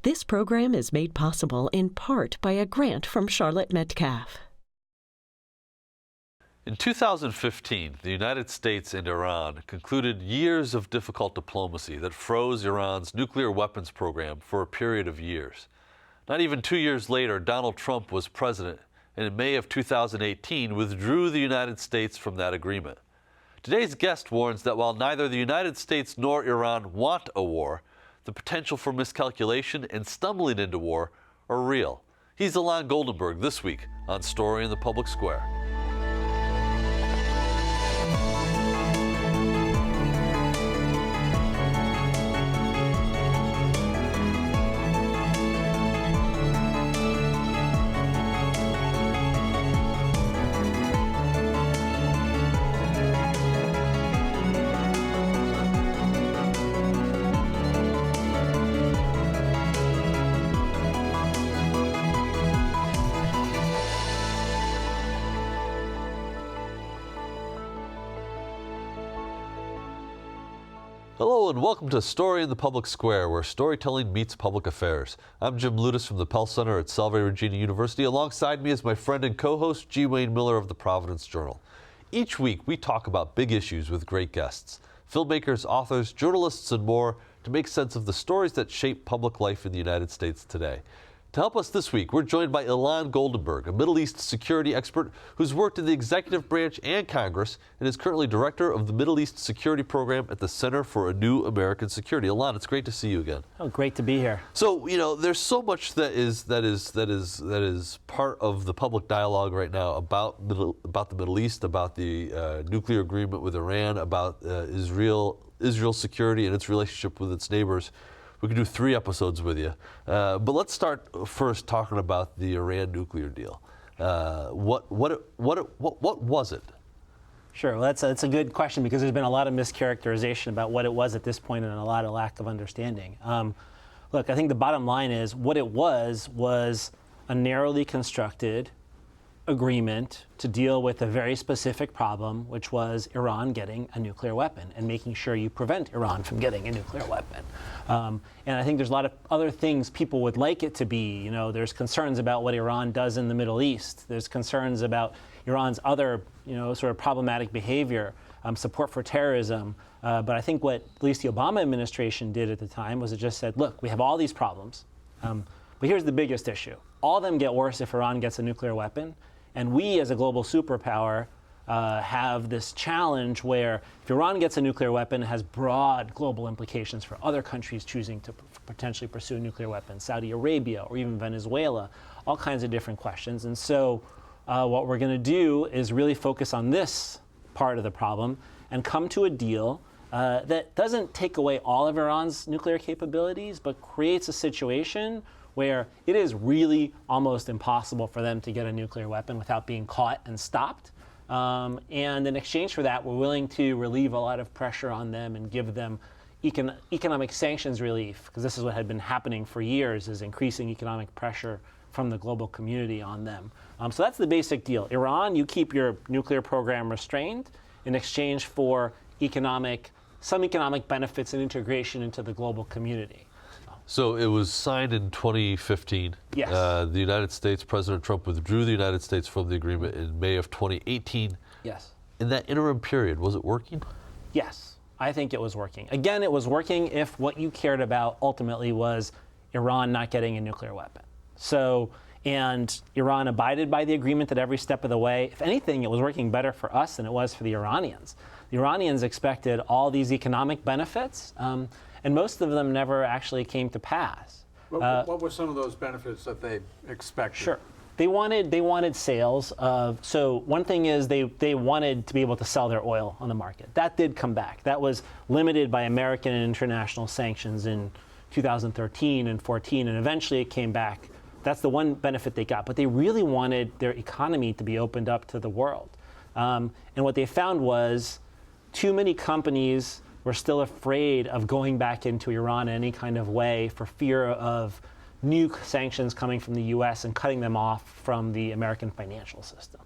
This program is made possible in part by a grant from Charlotte Metcalf. In 2015, the United States and Iran concluded years of difficult diplomacy that froze Iran's nuclear weapons program for a period of years. Not even 2 years later, Donald Trump was president, and in May of 2018 withdrew the United States from that agreement. Today's guest warns that while neither the United States nor Iran want a war, the potential for miscalculation and stumbling into war are real. He's Ilan Goldenberg this week on Story in the Public Square. Hello and welcome to Story in the Public Square, where storytelling meets public affairs. I'm Jim Lutis from the Pell Center at Salve Regina University. Alongside me is my friend and co-host G. Wayne Miller of the Providence Journal. Each week we talk about big issues with great guests, filmmakers, authors, journalists, and more to make sense of the stories that shape public life in the United States today. To help us this week, we're joined by Ilan Goldenberg, a Middle East security expert who's worked in the executive branch and Congress and is currently director of the Middle East Security Program at the Center for a New American Security. Ilan, it's great to see you again. Oh, great to be here. So, there's so much that is part of the public dialogue right now about the Middle East, about the nuclear agreement with Iran, about Israel's security and its relationship with its neighbors. We could do 3 episodes with you. But let's start first talking about the Iran nuclear deal. What was it? Sure, well, that's a good question because there's been a lot of mischaracterization about what it was at this point and a lot of lack of understanding. Look, I think the bottom line is what it was a narrowly constructed agreement to deal with a very specific problem, which was Iran getting a nuclear weapon and making sure you prevent Iran from getting a nuclear weapon. And I think there's a lot of other things people would like it to be. There's concerns about what Iran does in the Middle East. There's concerns about Iran's other, sort of problematic behavior, support for terrorism. But I think what at least the Obama administration did at the time was it just said, look, we have all these problems, but here's the biggest issue. All of them get worse if Iran gets a nuclear weapon. And we, as a global superpower, have this challenge where if Iran gets a nuclear weapon, it has broad global implications for other countries choosing to potentially pursue nuclear weapons, Saudi Arabia or even Venezuela, all kinds of different questions. And so what we're going to do is really focus on this part of the problem and come to a deal that doesn't take away all of Iran's nuclear capabilities, but creates a situation where it is really almost impossible for them to get a nuclear weapon without being caught and stopped. And in exchange for that, we're willing to relieve a lot of pressure on them and give them economic sanctions relief, because this is what had been happening for years, is increasing economic pressure from the global community on them. So that's the basic deal. Iran, you keep your nuclear program restrained in exchange for some economic benefits and integration into the global community. So it was signed in 2015. Yes. The United States, President Trump withdrew the United States from the agreement in May of 2018. Yes. In that interim period, was it working? Yes, I think it was working. Again, it was working if what you cared about ultimately was Iran not getting a nuclear weapon. And Iran abided by the agreement at every step of the way. If anything, it was working better for us than it was for the Iranians. The Iranians expected all these economic benefits, and most of them never actually came to pass. What were some of those benefits that they expected? Sure. They wanted sales of, so one thing is they wanted to be able to sell their oil on the market. That did come back. That was limited by American and international sanctions in 2013 and 14, and eventually it came back. That's the one benefit they got. But they really wanted their economy to be opened up to the world. And what they found was too many companies were still afraid of going back into Iran in any kind of way for fear of new sanctions coming from the U.S. and cutting them off from the American financial system.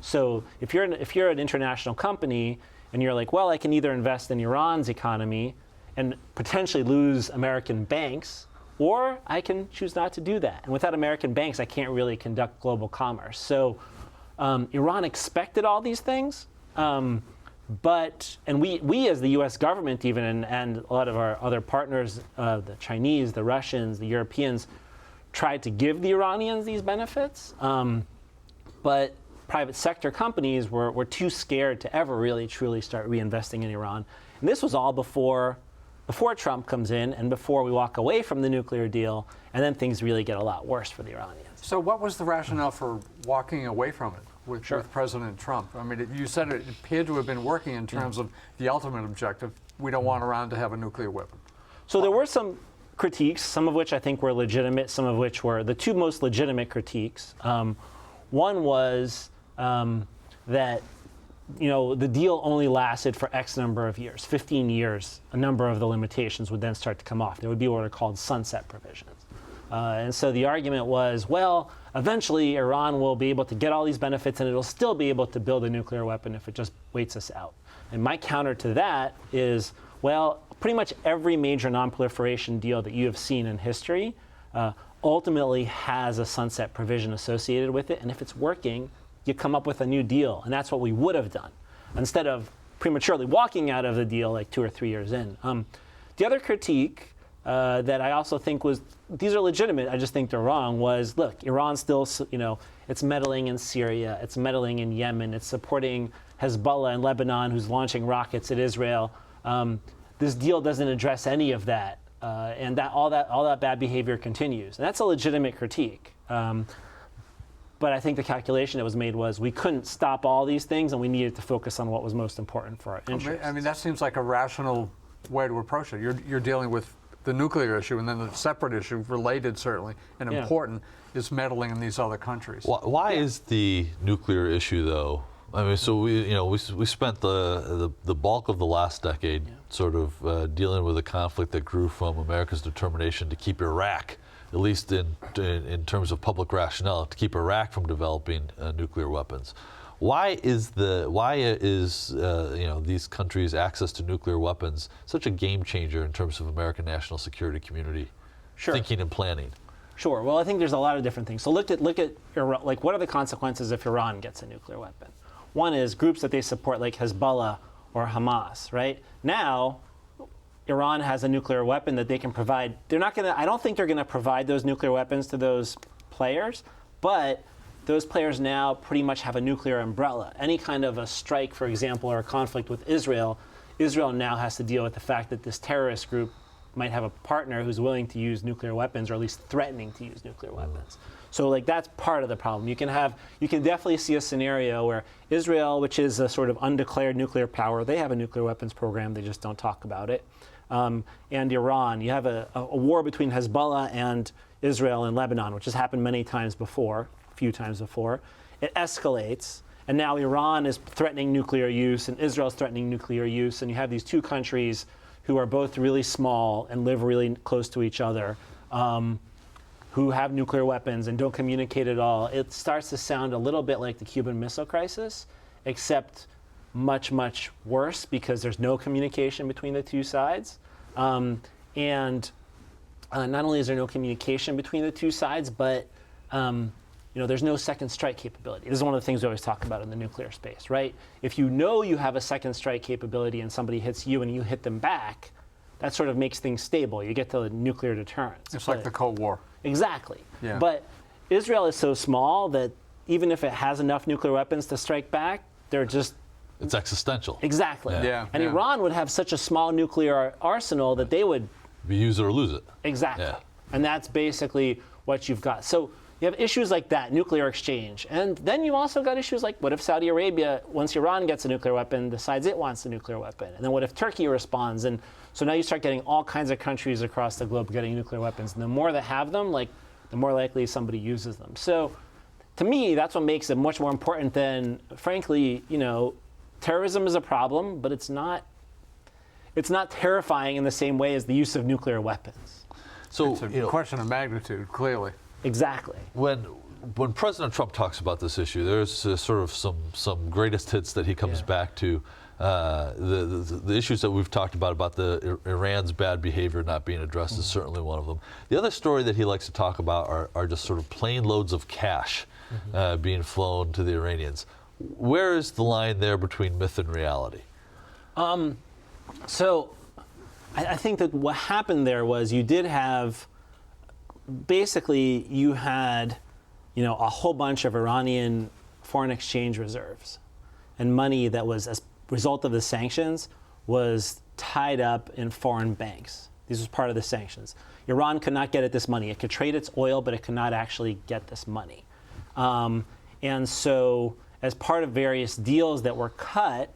So if you're an international company and you're like, well, I can either invest in Iran's economy and potentially lose American banks, or I can choose not to do that. And without American banks, I can't really conduct global commerce. So Iran expected all these things, and we as the U.S. government even, and a lot of our other partners, the Chinese, the Russians, the Europeans, tried to give the Iranians these benefits, but private sector companies were too scared to ever really truly start reinvesting in Iran. And this was all before Trump comes in and before we walk away from the nuclear deal, and then things really get a lot worse for the Iranians. So what was the rationale for walking away from it with President Trump? I mean, you said it appeared to have been working in terms of the ultimate objective. We don't want Iran to have a nuclear weapon. So there were some critiques, some of which I think were legitimate, some of which were the two most legitimate critiques. One was that the deal only lasted for X number of years, 15 years. A number of the limitations would then start to come off. There would be what are called sunset provisions. And so the argument was, well, eventually Iran will be able to get all these benefits and it'll still be able to build a nuclear weapon if it just waits us out. And my counter to that is, well, pretty much every major nonproliferation deal that you have seen in history ultimately has a sunset provision associated with it. And if it's working, you come up with a new deal. And that's what we would have done instead of prematurely walking out of the deal like 2 or 3 years in. The other critique that I also think was, these are legitimate, I just think they're wrong, was, look, Iran still, it's meddling in Syria, it's meddling in Yemen, it's supporting Hezbollah in Lebanon, who's launching rockets at Israel. This deal doesn't address any of that, and all that bad behavior continues. And that's a legitimate critique. But I think the calculation that was made was we couldn't stop all these things, and we needed to focus on what was most important for our interests. I mean, that seems like a rational way to approach it. You're dealing with the nuclear issue, and then the separate issue, related certainly, and important, is meddling in these other countries. Why is the nuclear issue, though? I mean, so we spent the bulk of the last decade sort of dealing with a conflict that grew from America's determination to keep Iraq, at least in terms of public rationale, to keep Iraq from developing nuclear weapons. Why is these countries' access to nuclear weapons such a game changer in terms of American national security community thinking and planning? Sure. Well, I think there's a lot of different things. So look at Iran, like, what are the consequences if Iran gets a nuclear weapon? One is groups that they support, like Hezbollah or Hamas. Right now, Iran has a nuclear weapon that they can provide. I don't think they're going to provide those nuclear weapons to those players, but those players now pretty much have a nuclear umbrella. Any kind of a strike, for example, or a conflict with Israel now has to deal with the fact that this terrorist group might have a partner who's willing to use nuclear weapons, or at least threatening to use nuclear weapons. So, like, that's part of the problem. You can definitely see a scenario where Israel, which is a sort of undeclared nuclear power, they have a nuclear weapons program, they just don't talk about it. And Iran, you have a war between Hezbollah and Israel and Lebanon, which has happened many times before, a few times before. It escalates, and now Iran is threatening nuclear use, and Israel is threatening nuclear use, and you have these two countries who are both really small and live really close to each other, who have nuclear weapons and don't communicate at all. It starts to sound a little bit like the Cuban Missile Crisis, except much, much worse, because there's no communication between the two sides. And not only is there no communication between the two sides, but there's no second strike capability. This is one of the things we always talk about in the nuclear space, right? If you know you have a second strike capability and somebody hits you and you hit them back, that sort of makes things stable. You get to the nuclear deterrence. It's like the Cold War. Exactly. Yeah. But Israel is so small that even if it has enough nuclear weapons to strike back, they're just... It's existential. Exactly. Yeah. And Iran would have such a small nuclear arsenal that they would... use it or lose it. Exactly. Yeah. And that's basically what you've got. So you have issues like that, nuclear exchange. And then you also got issues like, what if Saudi Arabia, once Iran gets a nuclear weapon, decides it wants a nuclear weapon? And then what if Turkey responds? And so now you start getting all kinds of countries across the globe getting nuclear weapons. And the more that have them, the more likely somebody uses them. So to me, that's what makes it much more important than, frankly, terrorism is a problem, but it's not terrifying in the same way as the use of nuclear weapons. So it's a question of magnitude, clearly. Exactly. When President Trump talks about this issue, there's sort of some greatest hits that he comes back to. the issues that we've talked about the Iran's bad behavior not being addressed is certainly one of them. The other story that he likes to talk about are just sort of plane loads of cash being flown to the Iranians. Where is the line there between myth and reality? So I think that what happened there was you did have, basically you had, a whole bunch of Iranian foreign exchange reserves and money that was, as a result of the sanctions, was tied up in foreign banks. This was part of the sanctions. Iran could not get at this money. It could trade its oil, but it could not actually get this money. And so as part of various deals that were cut,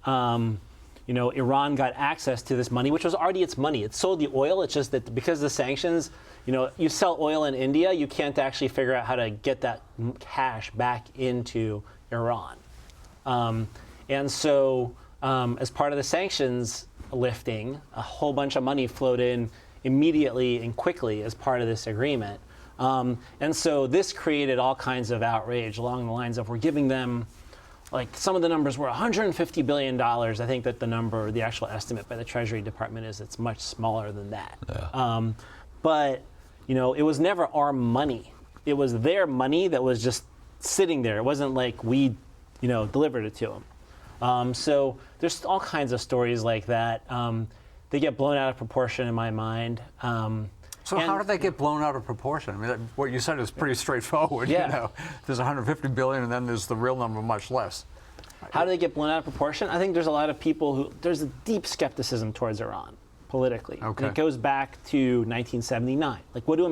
Iran got access to this money, which was already its money. It sold the oil. It's just that because of the sanctions, you sell oil in India, you can't actually figure out how to get that cash back into Iran. And so as part of the sanctions lifting, a whole bunch of money flowed in immediately and quickly as part of this agreement. And so this created all kinds of outrage along the lines of, we're giving them, like, some of the numbers were $150 billion. I think that the actual estimate by the Treasury Department is it's much smaller than that. Yeah. But, it was never our money. It was their money that was just sitting there. It wasn't like we, delivered it to them. So there's all kinds of stories like that. They get blown out of proportion in my mind. So how did they get blown out of proportion? I mean, what you said is pretty straightforward. Yeah. There's 150 billion, and then there's the real number, much less. How do they get blown out of proportion? I think there's a lot of people there's a deep skepticism towards Iran politically. Okay. And it goes back to 1979. Like, what does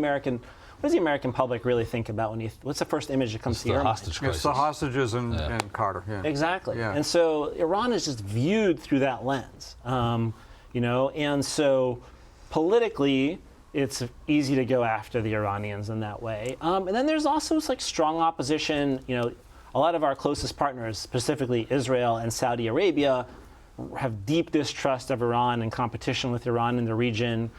the American public really think about what's the first image that comes to your mind? It's the hostages and Carter. Yeah. Exactly. Yeah. And so Iran is just viewed through that lens. And so politically, it's easy to go after the Iranians in that way. And then there's also strong opposition. A lot of our closest partners, specifically Israel and Saudi Arabia, have deep distrust of Iran and competition with Iran in the region.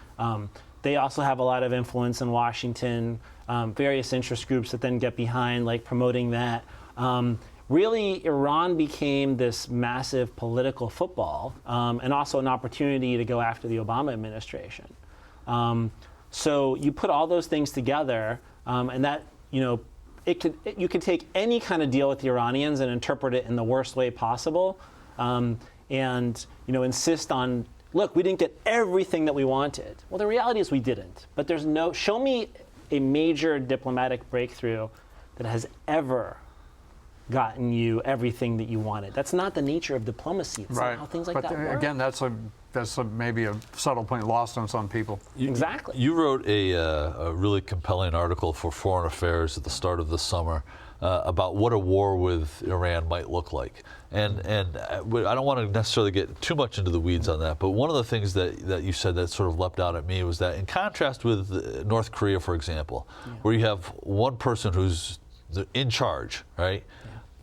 They also have a lot of influence in Washington, various interest groups that then get behind, promoting that. Really, Iran became this massive political football and also an opportunity to go after the Obama administration. So you put all those things together, and that, you could take any kind of deal with the Iranians and interpret it in the worst way possible, and insist on, look, we didn't get everything that we wanted. Well, the reality is we didn't. But show me a major diplomatic breakthrough that has ever gotten you everything that you wanted. That's not the nature of diplomacy. It's not how things like that work. Again, that's maybe a subtle point lost on some people. Exactly. You wrote a really compelling article for Foreign Affairs at the start of this summer about what a war with Iran might look like. And I don't want to necessarily get too much into the weeds on that, but one of the things that you said that sort of leapt out at me was that in contrast with North Korea, for example, where you have one person who's in charge, right?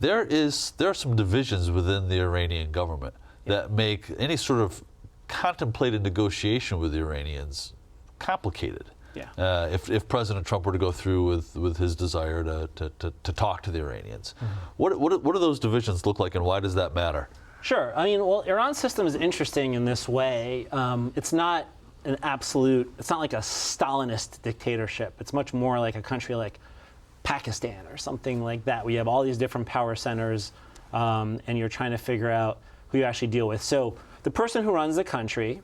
Yeah. There are some divisions within the Iranian government that make any sort of contemplated negotiation with the Iranians complicated. Yeah. If President Trump were to go through with his desire to talk to the Iranians, what do those divisions look like, and why does that matter? Sure. I mean, well, Iran's system is interesting in this way. It's not an absolute. It's not like a Stalinist dictatorship. It's much more like a country like Pakistan or something like that. We have all these different power centers, and you're trying to figure out who you actually deal with. So the person who runs the country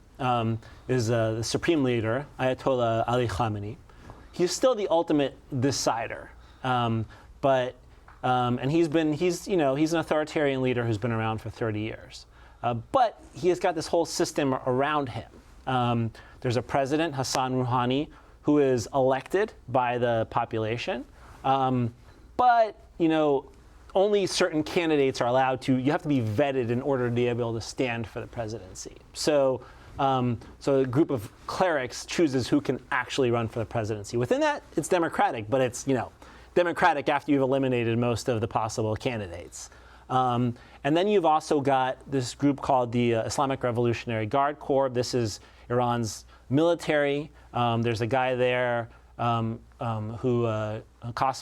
is the supreme leader, Ayatollah Ali Khamenei. He's still the ultimate decider, and he's an authoritarian leader who's been around for 30 years. But he has got this whole system around him. There's a president, Hassan Rouhani, who is elected by the population, but only certain candidates are allowed to. You have to be vetted in order to be able to stand for the presidency. So a group of clerics chooses who can actually run for the presidency. Within that, it's democratic, but it's democratic after you've eliminated most of the possible candidates. And then you've also got this group called the Islamic Revolutionary Guard Corps. This is Iran's military. There's a guy there Qasem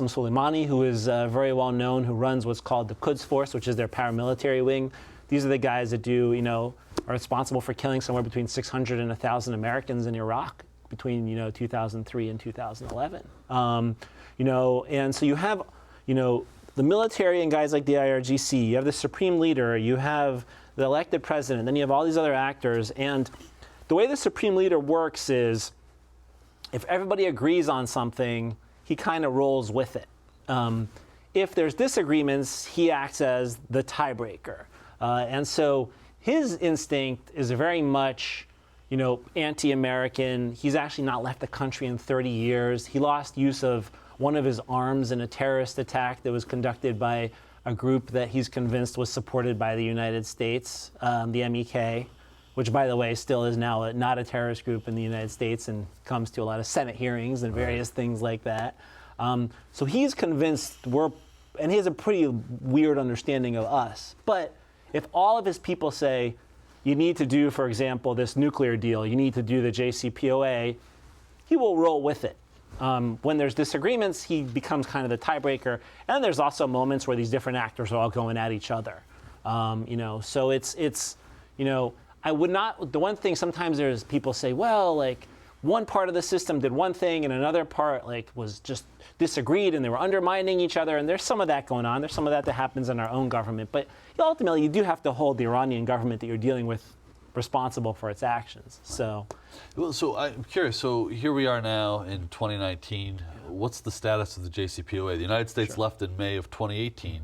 Soleimani, who is very well known, who runs what's called the Quds Force, which is their paramilitary wing. these are the guys that are responsible for killing somewhere between 600 and 1,000 Americans in Iraq between 2003 and 2011. And so you have the military and guys like the IRGC. You have the supreme leader. You have the elected president. Then you have all these other actors. And the way the supreme leader works is, if everybody agrees on something, he kind of rolls with it. If there's disagreements, he acts as the tiebreaker. And so his instinct is very much, anti-American. He's actually not left the country in 30 years. He lost use of one of his arms in a terrorist attack that was conducted by a group that he's convinced was supported by the United States, the MEK, which, by the way, still is now not a terrorist group in the United States and comes to a lot of Senate hearings and various things like that. So he's convinced and he has a pretty weird understanding of us. But if all of his people say, you need to do, for example, this nuclear deal, you need to do the JCPOA, he will roll with it. When there's disagreements, he becomes kind of the tiebreaker. And there's also moments where these different actors are all going at each other. So it's I would not, the one thing sometimes there's people say, well, one part of the system did one thing and another part was just disagreed and they were undermining each other, and there's some of that going on. There's some of that happens in our own government. But ultimately, you do have to hold the Iranian government that you're dealing with responsible for its actions. So I'm curious. So here we are now in 2019. What's the status of the JCPOA? The United States left in May of 2018.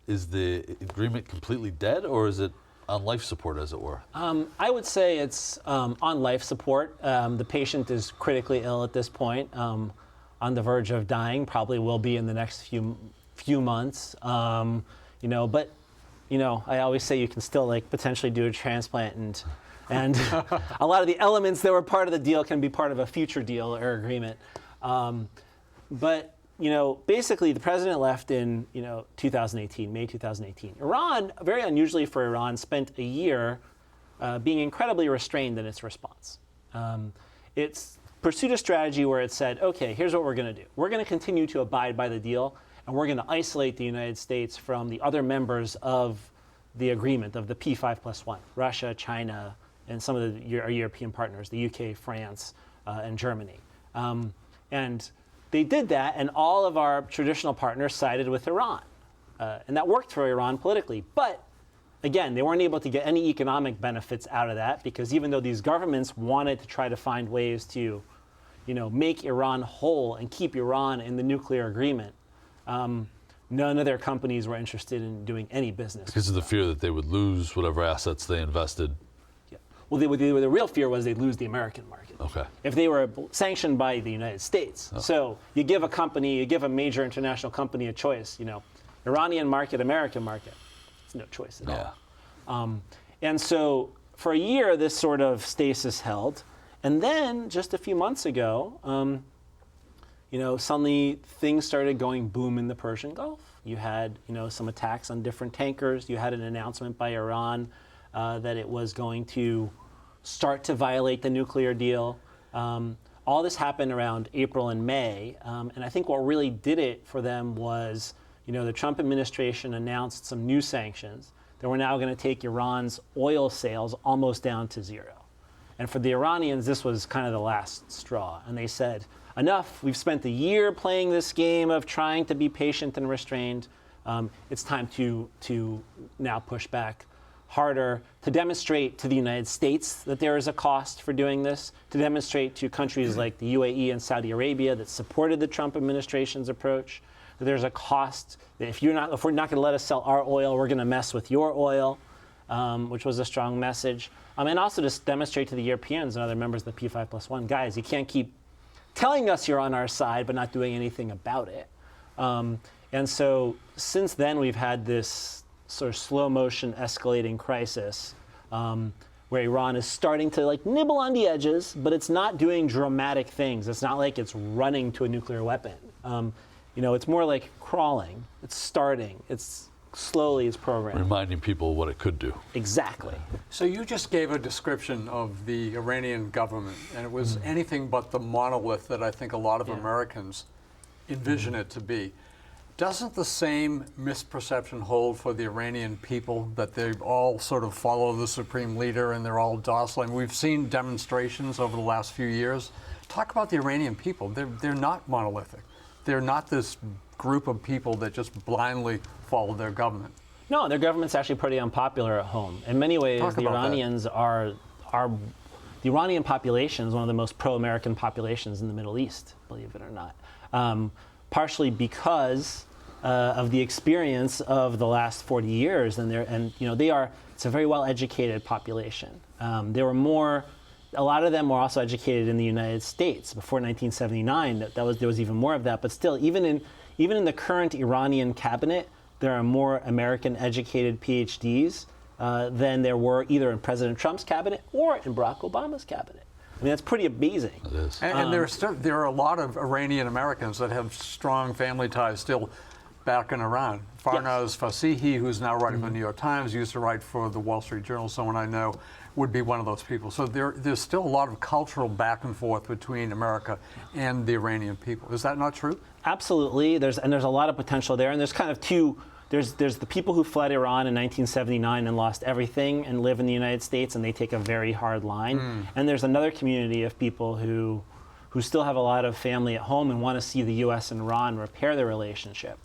Is the agreement completely dead, or is it on life support, as it were? I would say it's on life support. The patient is critically ill at this point, on the verge of dying, probably will be in the next few months. But I always say you can still potentially do a transplant, and a lot of the elements that were part of the deal can be part of a future deal or agreement. But basically the president left in 2018, May 2018. Iran, very unusually for Iran, spent a year being incredibly restrained in its response. It's pursued a strategy where it said, okay, here's what we're going to do. We're going to continue to abide by the deal, and we're going to isolate the United States from the other members of the agreement, of the P5+1, Russia, China, and some of our European partners, the UK, France, and Germany. And they did that, and all of our traditional partners sided with Iran. And that worked for Iran politically. But again, they weren't able to get any economic benefits out of that, because even though these governments wanted to try to find ways to make Iran whole and keep Iran in the nuclear agreement, none of their companies were interested in doing any business. Because of the fear that they would lose whatever assets they invested. Yeah. Well, the real fear was they'd lose the American market. Okay. If they were sanctioned by the United States. Oh. So you give a major international company a choice, Iranian market, American market. It's no choice at all. And so for a year, this sort of stasis held. And then just a few months ago, suddenly things started going boom in the Persian Gulf. You had, some attacks on different tankers. You had an announcement by Iran that it was going to start to violate the nuclear deal. All this happened around April and May. And I think what really did it for them was, the Trump administration announced some new sanctions that were now going to take Iran's oil sales almost down to zero. And for the Iranians, this was kind of the last straw. And they said, enough, we've spent a year playing this game of trying to be patient and restrained. It's time to now push back harder, to demonstrate to the United States that there is a cost for doing this, to demonstrate to countries like the UAE and Saudi Arabia that supported the Trump administration's approach, that there's a cost, that if we're not going to let us sell our oil, we're going to mess with your oil, which was a strong message. And also just demonstrate to the Europeans and other members of the P5+1, guys, you can't keep telling us you're on our side but not doing anything about it. And so since then, we've had this sort of slow motion escalating crisis where Iran is starting to nibble on the edges, but it's not doing dramatic things. It's not like it's running to a nuclear weapon. It's more like crawling. It's starting. It's slowly it's programmed. Reminding people what it could do. Exactly. So you just gave a description of the Iranian government, and it was anything but the monolith that I think a lot of Americans envision it to be. Doesn't the same misperception hold for the Iranian people, that they all sort of follow the supreme leader and they're all docile? I mean, we've seen demonstrations over the last few years. Talk about the Iranian people. They're not monolithic. They're not this group of people that just blindly follow their government. No, their government's actually pretty unpopular at home. In many ways, the Iranians are the Iranian population is one of the most pro-American populations in the Middle East, believe it or not. Partially because of the experience of the last 40 years, it's a very well-educated population. A lot of them were also educated in the United States before 1979. There was even more of that, but still, even in the current Iranian cabinet, there are more American-educated PhDs than there were either in President Trump's cabinet or in Barack Obama's cabinet. I mean, that's pretty amazing. It is. And there are a lot of Iranian Americans that have strong family ties still back in Iran. Farnaz Fasihi, who's now writing for the New York Times, used to write for the Wall Street Journal, someone I know, would be one of those people. So there's still a lot of cultural back and forth between America and the Iranian people. Is that not true? Absolutely. There's a lot of potential there. And there's kind of two. There's the people who fled Iran in 1979 and lost everything and live in the United States, and they take a very hard line. And there's another community of people who still have a lot of family at home and want to see the U.S. and Iran repair their relationship.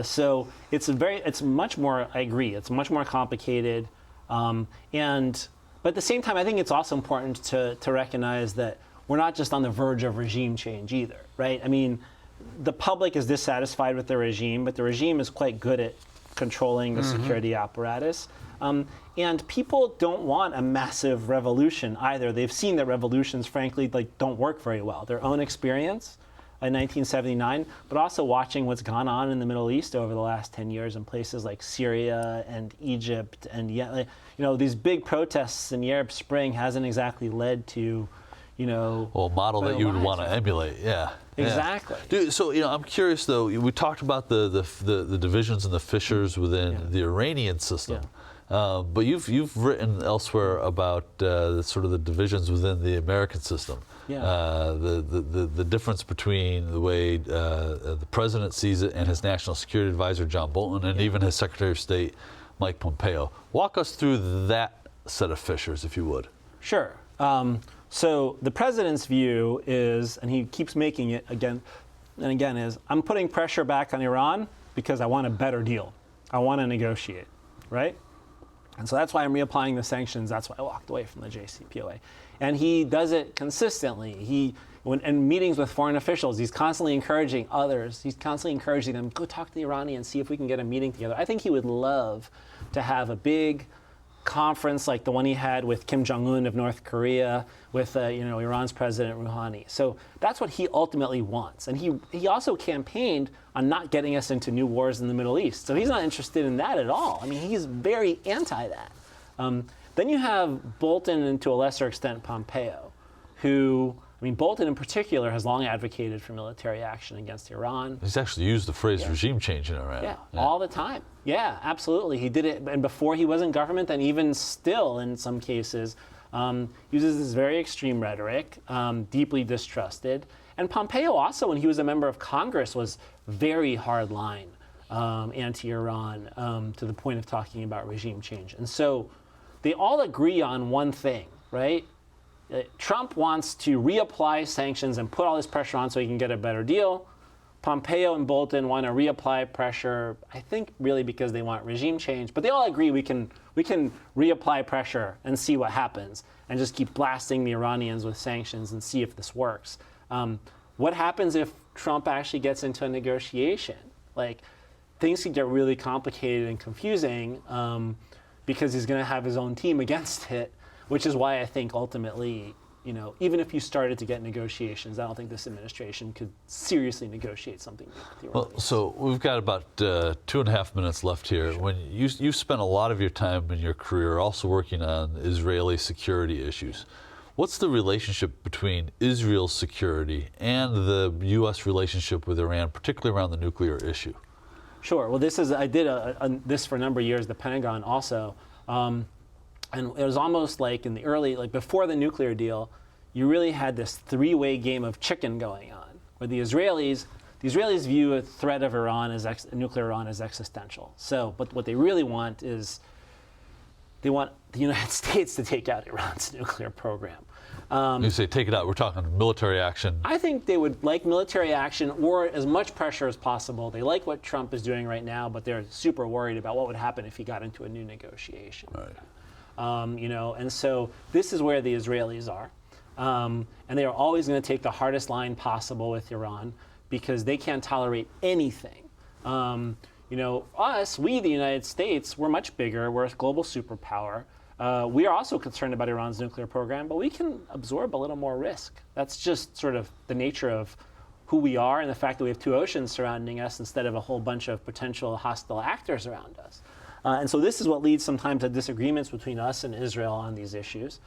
So it's much more, I agree, it's much more complicated. But at the same time, I think it's also important to recognize that we're not just on the verge of regime change either, right? I mean, the public is dissatisfied with the regime, but the regime is quite good at controlling the security apparatus. And people don't want a massive revolution either. They've seen that revolutions, frankly, don't work very well. Their own experience in 1979, but also watching what's gone on in the Middle East over the last 10 years in places like Syria and Egypt, and these big protests in the Arab Spring hasn't exactly led to, a model that you would want to emulate. Yeah. Exactly. Dude, so I'm curious though. We talked about the divisions and the fissures within the Iranian system, but you've written elsewhere about sort of the divisions within the American system. Yeah. The difference between the way the president sees it and his national security advisor John Bolton, and even his Secretary of State Mike Pompeo. Walk us through that set of fissures, if you would. Sure. So the president's view is, and he keeps making it again and again, is I'm putting pressure back on Iran because I want a better deal. I want to negotiate, right? And so that's why I'm reapplying the sanctions. That's why I walked away from the JCPPOA. And he does it consistently. In meetings with foreign officials, he's constantly encouraging others. He's constantly encouraging them, go talk to the Iranians, see if we can get a meeting together. I think he would love to have a big conference like the one he had with Kim Jong-un of North Korea, with Iran's President Rouhani. So that's what he ultimately wants. And he also campaigned on not getting us into new wars in the Middle East. So he's not interested in that at all. I mean, he's very anti that. Then you have Bolton and to a lesser extent Pompeo, who, Bolton in particular has long advocated for military action against Iran. He's actually used the phrase regime change in Iran. Yeah, all the time. Yeah, absolutely. He did it, and before he was in government, and even still in some cases, uses this very extreme rhetoric, deeply distrusted. And Pompeo also, when he was a member of Congress, was very hardline anti-Iran to the point of talking about regime change. And so they all agree on one thing, right? Trump wants to reapply sanctions and put all this pressure on so he can get a better deal. Pompeo and Bolton want to reapply pressure, I think really because they want regime change, but they all agree we can reapply pressure and see what happens and just keep blasting the Iranians with sanctions and see if this works. What happens if Trump actually gets into a negotiation? Things could get really complicated and confusing because he's going to have his own team against it, which is why I think ultimately, even if you started to get negotiations, I don't think this administration could seriously negotiate something with the Iranians. Well, so we've got about 2.5 minutes left here. When you've spent a lot of your time in your career also working on Israeli security issues. What's the relationship between Israel's security and the U.S. relationship with Iran, particularly around the nuclear issue? Sure. Well, I did this for a number of years, the Pentagon also. And it was almost like in the early, before the nuclear deal, you really had this three-way game of chicken going on, where the Israelis the Israelis view a threat of Iran as nuclear Iran as existential. So, but what they really want is they want the United States to take out Iran's nuclear program. You say take it out, we're talking military action. I think they would like military action or as much pressure as possible. They like what Trump is doing right now, but they're super worried about what would happen if he got into a new negotiation. Right. You know, and so this is where the Israelis are. And they are always going to take the hardest line possible with Iran because they can't tolerate anything. You know, we, the United States, we're much bigger. We're a global superpower. We are also concerned about Iran's nuclear program, but we can absorb a little more risk. That's just sort of the nature of who we are and the fact that we have two oceans surrounding us instead of a whole bunch of potential hostile actors around us. And so this is what leads sometimes to disagreements between us and Israel on these issues.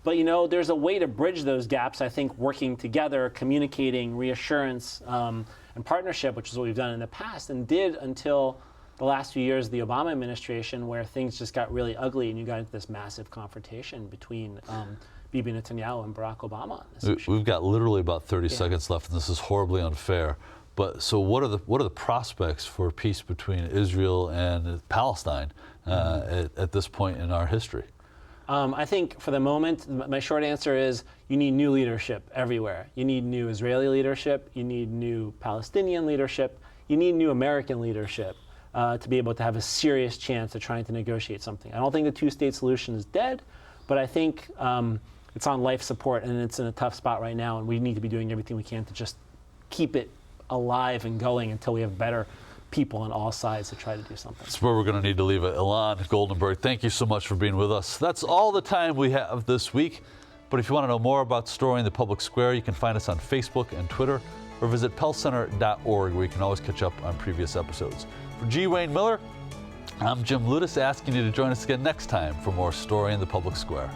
But, you know, there's a way to bridge those gaps, I think, working together, communicating, reassurance, and partnership, which is what we've done in the past and did until the last few years of the Obama administration, where things just got really ugly and you got into this massive confrontation between Bibi Netanyahu and Barack Obama on this issue. We've got literally about 30 seconds left, and this is horribly unfair. But so what are the prospects for peace between Israel and Palestine at this point in our history? I think for the moment, my short answer is you need new leadership everywhere. You need new Israeli leadership. You need new Palestinian leadership. You need new American leadership to be able to have a serious chance of trying to negotiate something. I don't think the two-state solution is dead, but I think it's on life support and it's in a tough spot right now, and we need to be doing everything we can to just keep it alive and going until we have better people on all sides to try to do something. That's where we're going to need to leave it. Ilan Goldenberg, thank you so much for being with us. That's all the time we have this week. But if you want to know more about Story in the Public Square, you can find us on Facebook and Twitter, or visit pellcenter.org, where you can always catch up on previous episodes. For G. Wayne Miller, I'm Jim Lutis, asking you to join us again next time for more Story in the Public Square.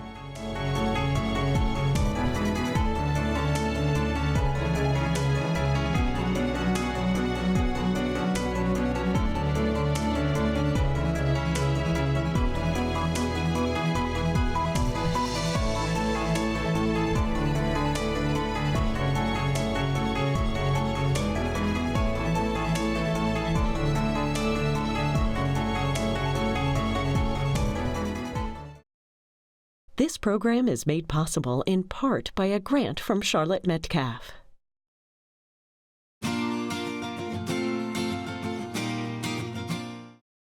This program is made possible in part by a grant from Charlotte Metcalf.